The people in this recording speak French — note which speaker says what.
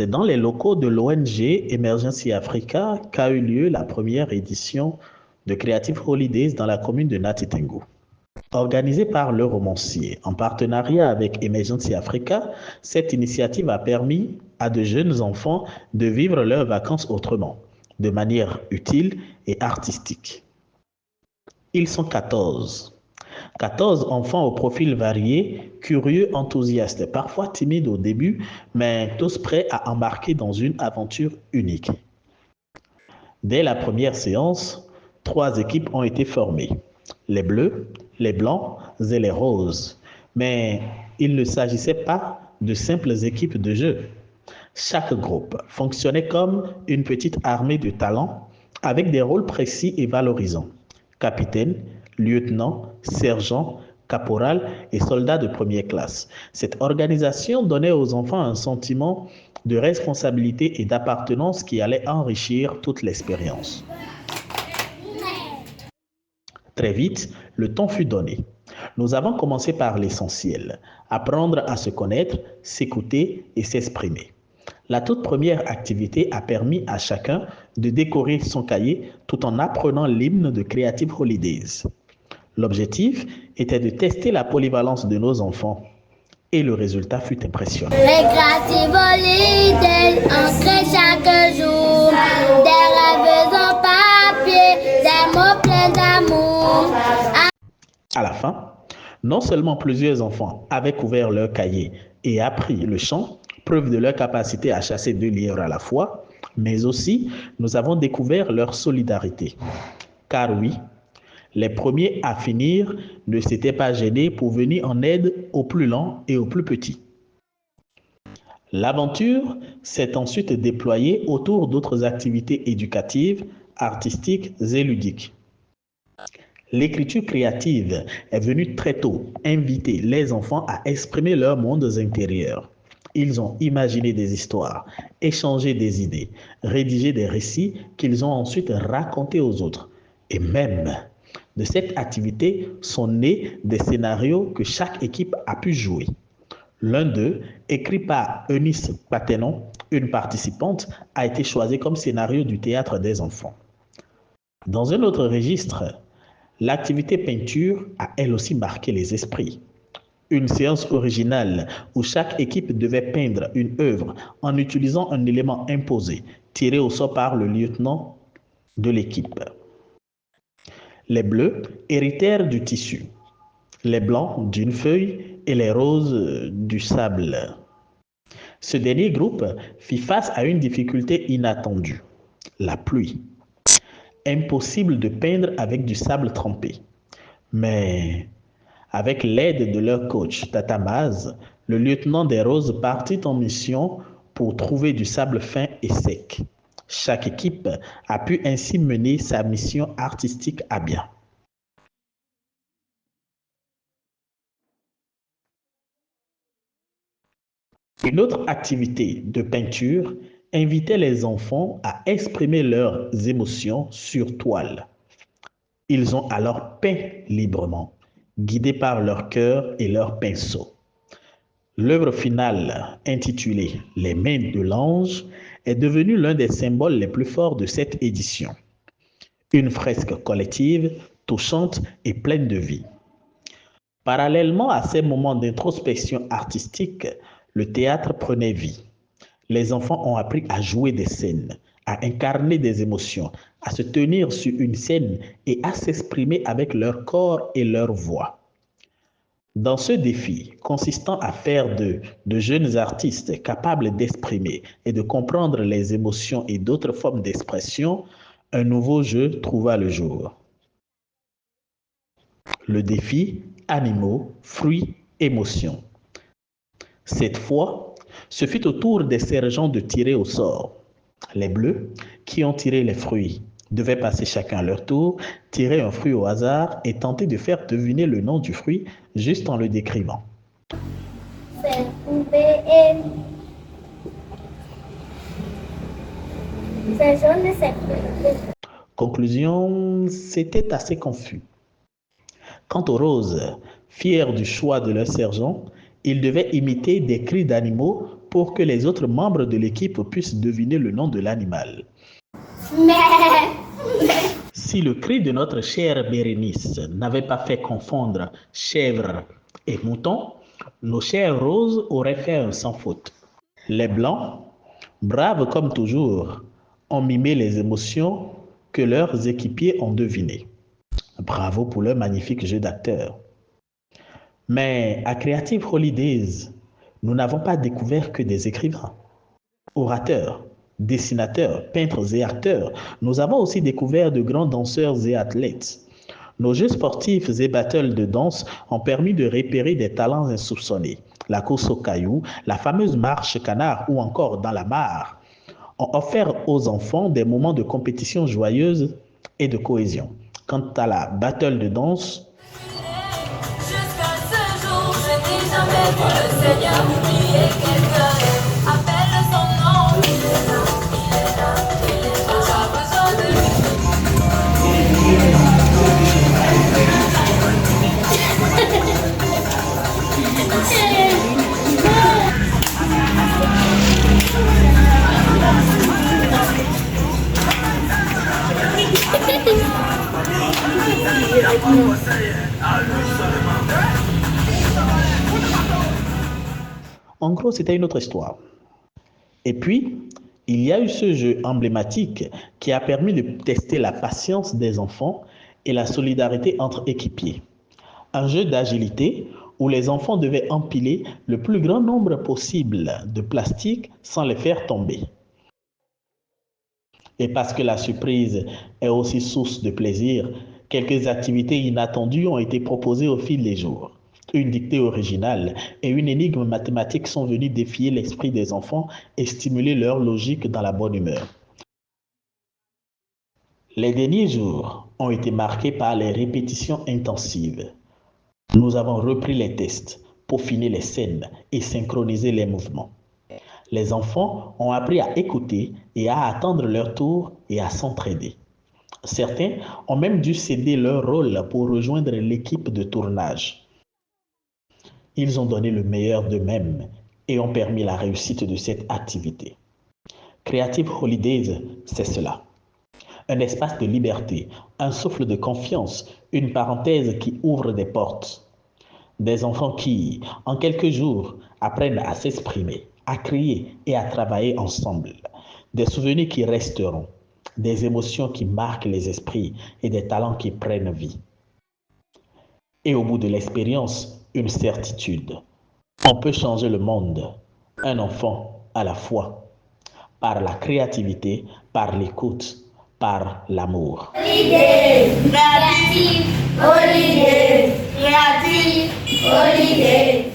Speaker 1: C'est dans les locaux de l'ONG Emergency Africa qu'a eu lieu la première édition de Creative Holidays dans la commune de Nati-Tengu. Organisée par le romancier en partenariat avec Emergency Africa, cette initiative a permis à de jeunes enfants de vivre leurs vacances autrement, de manière utile et artistique. Ils sont 14. 14 enfants au profil varié, curieux, enthousiastes, parfois timides au début, mais tous prêts à embarquer dans une aventure unique. Dès la première séance, 3 équipes ont été formées. Les bleus, les blancs et les roses. Mais il ne s'agissait pas de simples équipes de jeu. Chaque groupe fonctionnait comme une petite armée de talents avec des rôles précis et valorisants. Capitaine, lieutenant, sergent, caporal et soldats de première classe. Cette organisation donnait aux enfants un sentiment de responsabilité et d'appartenance qui allait enrichir toute l'expérience. Très vite, le temps fut donné. Nous avons commencé par l'essentiel, apprendre à se connaître, s'écouter et s'exprimer. La toute première activité a permis à chacun de décorer son cahier tout en apprenant l'hymne de Creative Holidays. L'objectif était de tester la polyvalence de nos enfants et le résultat fut impressionnant.
Speaker 2: Les Creative Holidays, on crée chaque jour des rêves en papier, des mots pleins d'amour.
Speaker 1: À la fin, non seulement plusieurs enfants avaient couvert leur cahier et appris le chant, preuve de leur capacité à chasser 2 lièvres à la fois, mais aussi nous avons découvert leur solidarité. Car oui, les premiers à finir ne s'étaient pas gênés pour venir en aide aux plus lents et aux plus petits. L'aventure s'est ensuite déployée autour d'autres activités éducatives, artistiques et ludiques. L'écriture créative est venue très tôt inviter les enfants à exprimer leurs mondes intérieurs. Ils ont imaginé des histoires, échangé des idées, rédigé des récits qu'ils ont ensuite racontés aux autres. Et même de cette activité sont nés des scénarios que chaque équipe a pu jouer. L'un d'eux, écrit par Eunice Patenon, une participante, a été choisi comme scénario du théâtre des enfants. Dans un autre registre, l'activité peinture a elle aussi marqué les esprits. Une séance originale où chaque équipe devait peindre une œuvre en utilisant un élément imposé, tiré au sort par le lieutenant de l'équipe. Les bleus héritèrent du tissu, les blancs d'une feuille et les roses du sable. Ce dernier groupe fit face à une difficulté inattendue, la pluie. Impossible de peindre avec du sable trempé. Mais avec l'aide de leur coach Tatamaz, le lieutenant des roses partit en mission pour trouver du sable fin et sec. Chaque équipe a pu ainsi mener sa mission artistique à bien. Une autre activité de peinture invitait les enfants à exprimer leurs émotions sur toile. Ils ont alors peint librement, guidés par leur cœur et leur pinceau. L'œuvre finale, intitulée « Les mains de l'ange », est devenue l'un des symboles les plus forts de cette édition. Une fresque collective, touchante et pleine de vie. Parallèlement à ces moments d'introspection artistique, le théâtre prenait vie. Les enfants ont appris à jouer des scènes, à incarner des émotions, à se tenir sur une scène et à s'exprimer avec leur corps et leur voix. Dans ce défi, consistant à faire de jeunes artistes capables d'exprimer et de comprendre les émotions et d'autres formes d'expression, un nouveau jeu trouva le jour. Le défi animaux, fruits, émotions. Cette fois, ce fut au tour des sergents de tirer au sort. Les bleus, qui ont tiré les fruits, devaient passer chacun leur tour, tirer un fruit au hasard et tenter de faire deviner le nom du fruit juste en le décrivant.
Speaker 2: C'est jaune et c'est bleu.
Speaker 1: Conclusion, c'était assez confus. Quant aux roses, fiers du choix de leur sergent, ils devaient imiter des cris d'animaux pour que les autres membres de l'équipe puissent deviner le nom de l'animal. Si le cri de notre chère Bérénice n'avait pas fait confondre chèvre et mouton, nos chères roses auraient fait un sans faute. Les blancs, braves comme toujours, ont mimé les émotions que leurs équipiers ont devinées. Bravo pour leur magnifique jeu d'acteur. Mais à Creative Holidays, nous n'avons pas découvert que des écrivains, orateurs, dessinateurs, peintres et acteurs. Nous avons aussi découvert de grands danseurs et athlètes. Nos jeux sportifs et battles de danse ont permis de repérer des talents insoupçonnés. La course au caillou, la fameuse marche canard ou encore dans la mare ont offert aux enfants des moments de compétition joyeuse et de cohésion. Quant à la battle de danse,
Speaker 3: jusqu'à ce jour, je n'ai jamais vu le Seigneur oublier quelqu'un. Appelle son nom, il est là, j'ai besoin de lui.
Speaker 1: En gros, c'était une autre histoire. Et puis, il y a eu ce jeu emblématique qui a permis de tester la patience des enfants et la solidarité entre équipiers. Un jeu d'agilité où les enfants devaient empiler le plus grand nombre possible de plastique sans les faire tomber. Et parce que la surprise est aussi source de plaisir, quelques activités inattendues ont été proposées au fil des jours. Une dictée originale et une énigme mathématique sont venues défier l'esprit des enfants et stimuler leur logique dans la bonne humeur. Les derniers jours ont été marqués par les répétitions intensives. Nous avons repris les tests, peaufiné les scènes et synchronisé les mouvements. Les enfants ont appris à écouter et à attendre leur tour et à s'entraider. Certains ont même dû céder leur rôle pour rejoindre l'équipe de tournage. Ils ont donné le meilleur d'eux-mêmes et ont permis la réussite de cette activité. Creative Holidays, c'est cela. Un espace de liberté, un souffle de confiance, une parenthèse qui ouvre des portes. Des enfants qui, en quelques jours, apprennent à s'exprimer, à crier et à travailler ensemble. Des souvenirs qui resteront, des émotions qui marquent les esprits et des talents qui prennent vie. Et au bout de l'expérience, une certitude. On peut changer le monde, un enfant à la fois, par la créativité, par l'écoute, par l'amour.
Speaker 2: Holiday, Creative Holiday, Creative Holiday.